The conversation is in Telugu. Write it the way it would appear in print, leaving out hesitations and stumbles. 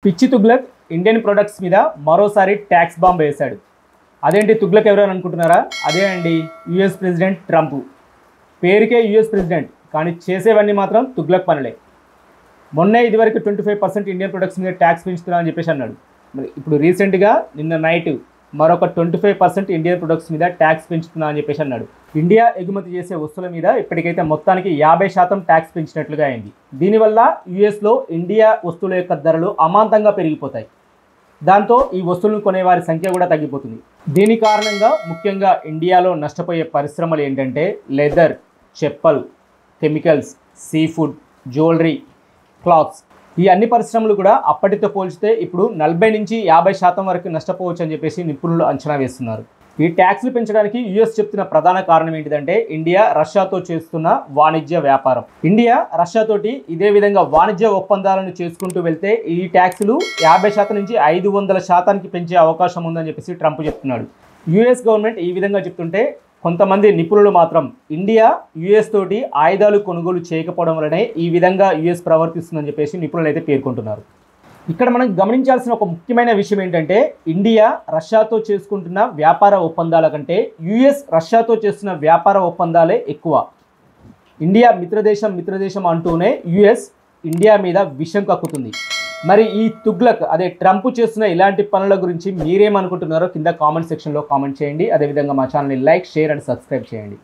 పిచ్చి తుగ్లక్ ఇండియన్ ప్రొడక్ట్స్ మీద మరోసారి ట్యాక్స్ బాంబ్ వేశాడు. అదేంటి తుగ్లక్ ఎవరైనా అనుకుంటున్నారా? అదే అండి యుఎస్ ప్రెసిడెంట్ ట్రంప్. పేరుకే యుఎస్ ప్రెసిడెంట్, కానీ చేసేవన్నీ మాత్రం తుగ్లక్ పనులే. మొన్నే ఇదివరకు 25% ఇండియన్ ప్రొడక్ట్స్ మీద ట్యాక్స్ పెంచుతున్నా అని చెప్పేసి అన్నాడు. మరి ఇప్పుడు రీసెంట్గా నిన్న నైట్ మరొక 25% ఇండియన్ ప్రొడక్ట్స్ మీద ట్యాక్స్ పెంచుతున్నా అని చెప్పేసి అన్నాడు. ఇండియా ఎగుమతి చేసే వస్తువుల మీద ఇప్పటికైతే మొత్తానికి 50% ట్యాక్స్ పెంచినట్లుగా అయింది. దీనివల్ల యుఎస్లో ఇండియా వస్తువుల యొక్క ధరలు అమాంతంగా పెరిగిపోతాయి. దాంతో ఈ వస్తువులను కొనేవారి సంఖ్య కూడా తగ్గిపోతుంది. దీని కారణంగా ముఖ్యంగా ఇండియాలో నష్టపోయే పరిశ్రమలు ఏంటంటే leather, chappal, chemicals, seafood, jewellery, clothes. ఈ అన్ని పరిశ్రమలు కూడా అప్పటితో పోల్చితే ఇప్పుడు 40 నుంచి 50% వరకు నష్టపోవచ్చు అని చెప్పేసి నిపుణులు అంచనా వేస్తున్నారు. ఈ ట్యాక్స్లు పెంచడానికి యుఎస్ చెప్తున్న ప్రధాన కారణం ఏంటిదంటే ఇండియా రష్యాతో చేస్తున్న వాణిజ్య వ్యాపారం. ఇండియా రష్యాతోటి ఇదే విధంగా వాణిజ్య ఒప్పందాలను చేసుకుంటూ వెళ్తే ఈ ట్యాక్స్లు 50% నుంచి 500% పెంచే అవకాశం ఉందని చెప్పేసి ట్రంప్ చెప్తున్నాడు. యుఎస్ గవర్నమెంట్ ఈ విధంగా చెప్తుంటే కొంతమంది నిపుణులు మాత్రం ఇండియా యుఎస్ తోటి ఆయుధాలు కొనుగోలు చేయకపోవడం వల్లనే ఈ విధంగా యుఎస్ ప్రవర్తిస్తుందని చెప్పేసి నిపుణులు అయితే పేర్కొంటున్నారు. ఇక్కడ మనం గమనించాల్సిన ఒక ముఖ్యమైన విషయం ఏంటంటే ఇండియా రష్యాతో చేసుకుంటున్న వ్యాపార ఒప్పందాల కంటే యుఎస్ రష్యాతో చేస్తున్న వ్యాపార ఒప్పందాలే ఎక్కువ. ఇండియా మిత్రదేశం అంటూనే యుఎస్ ఇండియా మీద విషం కక్కుతుంది. మరి ఈ తుగ్లక్ అదే ట్రంప్ చేస్తున్న ఇలాంటి పనుల గురించి మీరేమనుకుంటున్నారో కింద కామెంట్ సెక్షన్లో కామెంట్ చేయండి. అదేవిధంగా మా ఛానల్ని లైక్, షేర్ అండ్ సబ్స్క్రైబ్ చేయండి.